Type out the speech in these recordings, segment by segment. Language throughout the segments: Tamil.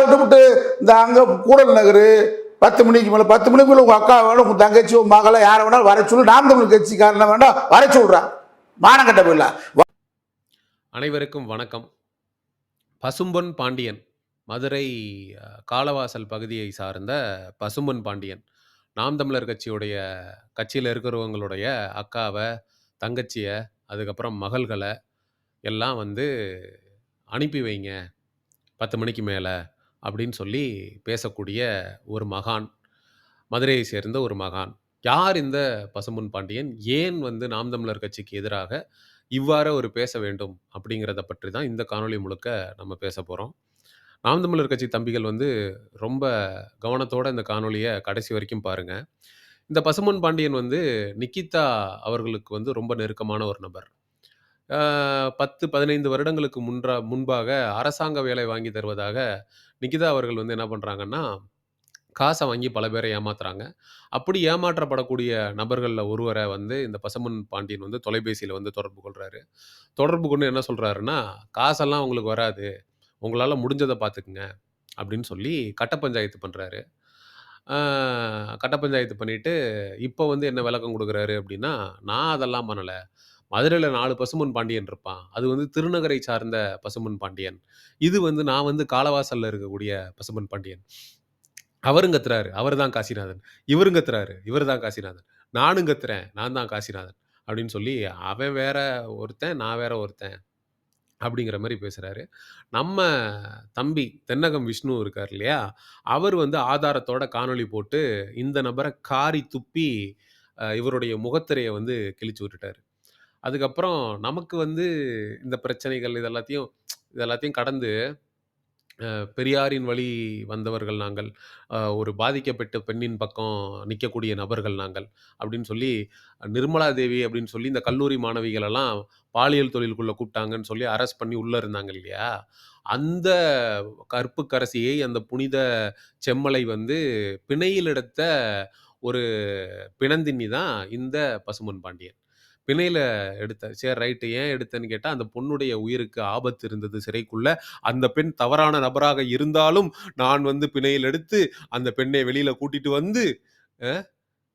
விட்டுவிட்டு இந்த அங்கே கூடல் நகர் 10 மணிக்கு மேலே 10 மணிக்குள்ள உங்கள் அக்கா வேணும், உங்கள் தங்கச்சி, உங்கள் மகளை யாரை வேணாலும் வர சொல்லி நாம் தமிழ் கட்சிக்காரனை வேண்டாம் வர சொல்கிறான். மானம் கட்ட போயிடல. அனைவருக்கும் வணக்கம். பசும்பொன் பாண்டியன், மதுரை காலவாசல் பகுதியை சார்ந்த பசும்பொன் பாண்டியன், நாம் தமிழர் கட்சியில் இருக்கிறவங்களுடைய அக்காவை, தங்கச்சியை, அதுக்கப்புறம் மகள்களை எல்லாம் வந்து அனுப்பி வைங்க 10 மணிக்கு மேலே அப்படின்னு சொல்லி பேசக்கூடிய ஒரு மகான், மதுரையை சேர்ந்த ஒரு மகான். யார் இந்த பசும்பொன் பாண்டியன்? ஏன் வந்து நாம் தமிழர் கட்சிக்கு எதிராக இவ்வாறு ஒரு பேச வேண்டும் அப்படிங்கிறத பற்றி தான் இந்த காணொளி முழுக்க நம்ம பேச போகிறோம். நாம் தமிழர் கட்சி தம்பிகள் வந்து ரொம்ப கவனத்தோட இந்த காணொளியை கடைசி வரைக்கும் பாருங்க. இந்த பசும்பொன் பாண்டியன் வந்து நிக்கிதா அவர்களுக்கு வந்து ரொம்ப நெருக்கமான ஒரு நபர். 10-15 வருடங்களுக்கு முன்பாக அரசாங்க வேலை வாங்கி தருவதாக நிக்கிதா அவர்கள் வந்து என்ன பண்ணுறாங்கன்னா, காசை வாங்கி பல பேரை ஏமாத்துறாங்க. அப்படி ஏமாற்றப்படக்கூடிய நபர்களில் ஒருவரை வந்து இந்த பசும்பொன் பாண்டியன் வந்து தொலைபேசியில் வந்து தொடர்பு கொள்கிறாரு. தொடர்பு கொண்டு என்ன சொல்கிறாருன்னா, காசெல்லாம் உங்களுக்கு வராது, உங்களால் முடிஞ்சதை பார்த்துக்குங்க அப்படின்னு சொல்லி கட்ட பஞ்சாயத்து பண்ணுறாரு. கட்ட பஞ்சாயத்து பண்ணிவிட்டு இப்போ வந்து என்ன விளக்கம் கொடுக்குறாரு அப்படின்னா, நான் அதெல்லாம் பண்ணலை, மதுரையில் 4 பசும்பொன் பாண்டியன் இருப்பான், அது வந்து திருநகரை சார்ந்த பசும்பொன் பாண்டியன், இது வந்து நான் வந்து காலவாசலில் இருக்கக்கூடிய பசும்பொன் பாண்டியன், அவரும் கத்துறாரு, அவர் தான் காசிநாதன், இவரும் கத்துறாரு, இவர் தான் காசிநாதன், நானும் கத்துறேன், நான் தான் காசிநாதன் அப்படின்னு சொல்லி அவன் வேற ஒருத்தன், நான் வேற ஒருத்தன் அப்படிங்கிற மாதிரி பேசுகிறாரு. நம்ம தம்பி தென்னகம் விஷ்ணு இருக்கார் இல்லையா, அவர் வந்து ஆதாரத்தோட காணொளி போட்டு இந்த நபரை காரி துப்பி இவருடைய முகத்திரையை வந்து கிழிச்சு விட்டுட்டாரு. அதுக்கப்புறம் நமக்கு வந்து இந்த பிரச்சனைகள் இதெல்லாத்தையும் கடந்து பெரியாரின் வழி வந்தவர்கள் நாங்கள், ஒரு பாதிக்கப்பட்ட பெண்ணின் பக்கம் நிற்கக்கூடிய நபர்கள் நாங்கள் அப்படின்னு சொல்லி, நிர்மலா தேவி அப்படின்னு சொல்லி இந்த கல்லூரி மாணவிகளெல்லாம் பாலியல் தொழிலுக்குள்ளே கூப்பிட்டாங்கன்னு சொல்லி அரெஸ்ட் பண்ணி உள்ளே இருந்தாங்க இல்லையா, அந்த கற்புக்கரசியை, அந்த புனித செம்மலை வந்து பிணையில் எடுத்த ஒரு பிணந்தின்னி தான் இந்த பசும்பொன் பாண்டியன். பிணையில் எடுத்த, சரி ரைட்டு, ஏன் எடுத்தேன்னு கேட்டால், அந்த பொண்ணுடைய உயிருக்கு ஆபத்து இருந்தது சிறைக்குள்ள, அந்த பெண் தவறான நபராக இருந்தாலும் நான் வந்து பிணையில் எடுத்து அந்த பெண்ணை வெளியில் கூட்டிட்டு வந்து,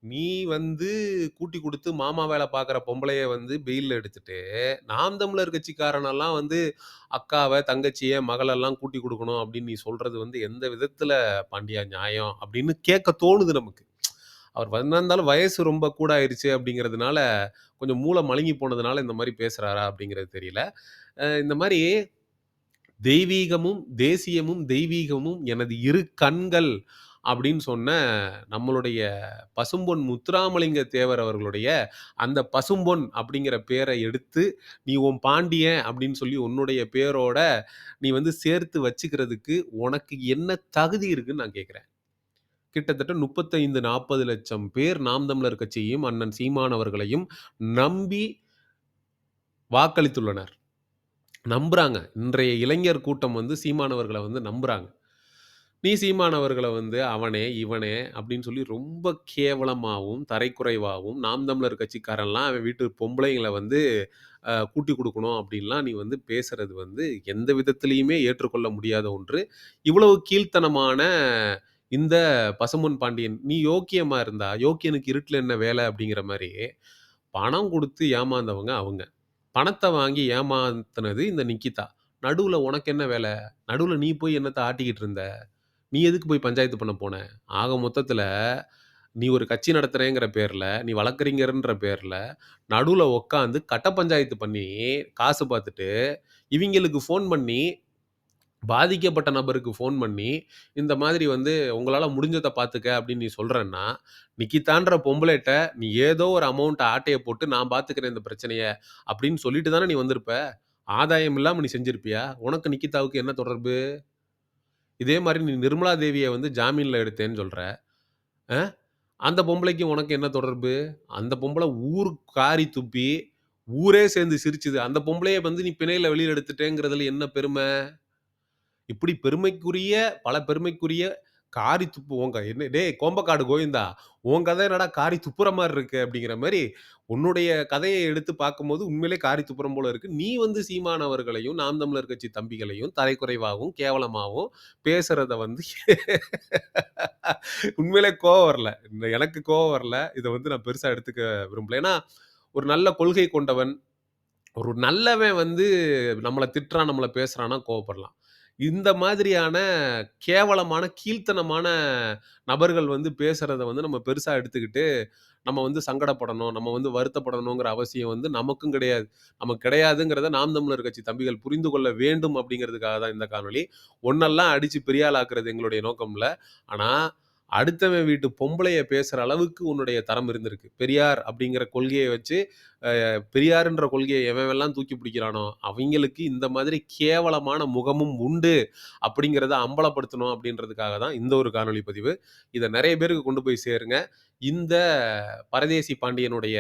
நீ வந்து கூட்டி கொடுத்து மாமா வேலை பார்க்குற பொம்பளைய வந்து பெயிலில் எடுத்துட்டு, நாம் தமிழர் கட்சிக்காரனெல்லாம் வந்து அக்காவை, தங்கச்சியை, மகளெல்லாம் கூட்டி கொடுக்கணும் அப்படின்னு நீ சொல்கிறது வந்து எந்த விதத்தில் பாண்டியா நியாயம் அப்படின்னு கேட்க தோணுது நமக்கு. அவர் வந்திருந்தாலும் வயசு ரொம்ப கூட ஆயிடுச்சு அப்படிங்கிறதுனால, கொஞ்சம் மூளை மழுங்கி போனதுனால இந்த மாதிரி பேசுகிறாரா அப்படிங்கிறது தெரியல. இந்த மாதிரி தெய்வீகமும் தேசியமும் தெய்வீகமும் எனது இரு கண்கள் அப்படின்னு சொன்ன நம்மளுடைய பசும்பொன் முத்துராமலிங்க தேவர் அவர்களுடைய அந்த பசும்பொன் அப்படிங்கிற பேரை எடுத்து நீ உன் பாண்டியன் அப்படின்னு சொல்லி உன்னுடைய பேரோட நீ வந்து சேர்த்து வச்சுக்கிறதுக்கு உனக்கு என்ன தகுதி இருக்குன்னு நான் கேட்குறேன். கிட்டத்தட்ட 35-40 லட்சம் பேர் நாம் தமிழர் கட்சியையும் அண்ணன் சீமான் அவர்களையும் நம்பி வாக்களித்துள்ளனர், நம்புறாங்க. இன்றைய இளைஞர் கூட்டம் வந்து சீமானவர்களை வந்து நம்புறாங்க. நீ சீமானவர்களை வந்து அவனே இவனே அப்படின்னு சொல்லி ரொம்ப கேவலமாகவும் தரைக்குறைவாகவும் நாம் தமிழர் கட்சிக்காரன்லாம் அவன் வீட்டு பொம்பளைங்களை வந்து கூட்டி கொடுக்கணும் அப்படின்லாம் நீ வந்து பேசுறது வந்து எந்த விதத்திலையுமே ஏற்றுக்கொள்ள முடியாத ஒன்று. இவ்வளவு கீழ்த்தனமான இந்த பசும்பொன் பாண்டியன், நீ யோக்கியமா இருந்தா யோக்கியனுக்கு இருட்டில் என்ன வேலை அப்படிங்கிற மாதிரி பணம் கொடுத்து ஏமாந்தவங்க அவங்க. பணத்தை வாங்கி ஏமாத்தினது இந்த நிக்கிதா. நடுவில் உனக்கு என்ன வேலை? நடுவில் நீ போய் என்னத்தை ஆட்டிக்கிட்டு இருந்த? நீ எதுக்கு போய் பஞ்சாயத்து பண்ண போன? ஆக மொத்தத்தில் நீ ஒரு கட்சி நடத்துகிறேங்கிற பேரில், நீ வழக்கறிஞர்ன்ற பேரில் நடுவில் உட்காந்து கட்ட பஞ்சாயத்து பண்ணி காசு பார்த்துட்டு இவங்களுக்கு ஃபோன் பண்ணி, பாதிக்கப்பட்ட நபருக்கு ஃபோன் பண்ணி இந்த மாதிரி வந்து உங்களால் முடிஞ்சதை பார்த்துக்க அப்படின்னு நீ சொல்கிறேன்னா, நிக்கிதான்ற பொம்பளைட்ட நீ ஏதோ ஒரு அமௌண்ட் ஆட்டையை போட்டு நான் பார்த்துக்கிறேன் இந்த பிரச்சனையை அப்படின்னு சொல்லிட்டு தானே நீ வந்திருப்ப. ஆதாயம் இல்லாமல் நீ செஞ்சிருப்பியா? உனக்கு நிக்கிதாவுக்கு என்ன தொடர்பு? இதே மாதிரி நீ நிர்மலா தேவியை வந்து ஜாமீனில் எடுத்தேன்னு சொல்கிற, அந்த பொம்பளைக்கு உனக்கு என்ன தொடர்பு? அந்த பொம்பளை ஊர் காரி துப்பி ஊரே சேர்ந்து சிரிச்சுது. அந்த பொம்பளையை வந்து நீ பிணையில் வெளியில் எடுத்துட்டேங்கிறதுல என்ன பெருமை? இப்படி பல பெருமைக்குரிய காரி துப்பு உன் என்ன டேய் கோம்பக்காடு கோவிந்தா! உன் கதை என்னடா காரி துப்புற மாரி இருக்கு அப்படிங்கிற மாரி, உன்னுடைய கதைய எடுத்து பார்க்கும்போது உண்மையிலே காரி துப்புறம் போல இருக்கு. நீ வந்து சீமான் அவர்களையும், நாம் தமிழர் கட்சி தம்பிகளையும் தரைக்குறைவாகவும், கேவலமாவும் பேசுறத வந்து உண்மையிலே கோவம் வரல. எனக்கு கோவம் வரல. இத வந்து நான் பெருசா எடுத்துக்க விரும்பல. ஏன்னா, ஒரு நல்ல கொள்கை கொண்டவன், ஒரு நல்லவன் வந்து நம்மள திட்டுறான், நம்மள பேசுறான்னா கோவப்படலாம். இந்த மாதிரியான கேவலமான, கீழ்த்தனமான நபர்கள் வந்து பேசுறத வந்து நம்ம பெருசா எடுத்துக்கிட்டு, நம்ம வந்து சங்கடப்படணும், நம்ம வந்து வருத்தப்படணுங்கிற அவசியம் வந்து நமக்கும் கிடையாது. நமக்கு கிடையாதுங்கிறத நாம் தமிழர் கட்சி தம்பிகள் புரிந்து கொள்ள வேண்டும் அப்படிங்கிறதுக்காக தான் இந்த காணொளி. ஒண்ணெல்லாம் அடிச்சு பெரிய ஆள் ஆக்குறது எங்களுடைய நோக்கம் இல்ல. ஆனா, அடுத்தவன் வீட்டு பொம்பளைய பேசுற அளவுக்கு உன்னுடைய தரம் இருந்திருக்கு. பெரியார் அப்படிங்கிற கொள்கைய வச்சு பெரியாருன்ற கொள்கையை எவன்லாம் தூக்கி பிடிக்கிறானோ, அவைங்களுக்கு இந்த மாதிரி கேவலமான முகமும் உண்டு அப்படிங்கிறத அம்பலப்படுத்தணும் அப்படின்றதுக்காக தான் இந்த ஒரு காணொளி பதிவு. இத நெறைய பேருக்கு கொண்டு போய் சேருங்க. இந்த பரதேசி பாண்டியனுடைய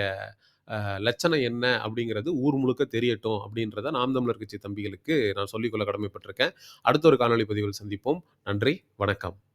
லட்சணம் என்ன அப்படிங்கிறது ஊர் முழுக்க தெரியட்டும் அப்படின்றத நாம் தமிழர் கட்சி தம்பிகளுக்கு நான் சொல்லிக்கொள்ள கடமைப்பட்டிருக்கேன். அடுத்த ஒரு காணொளி பதிவில் சந்திப்போம். நன்றி, வணக்கம்.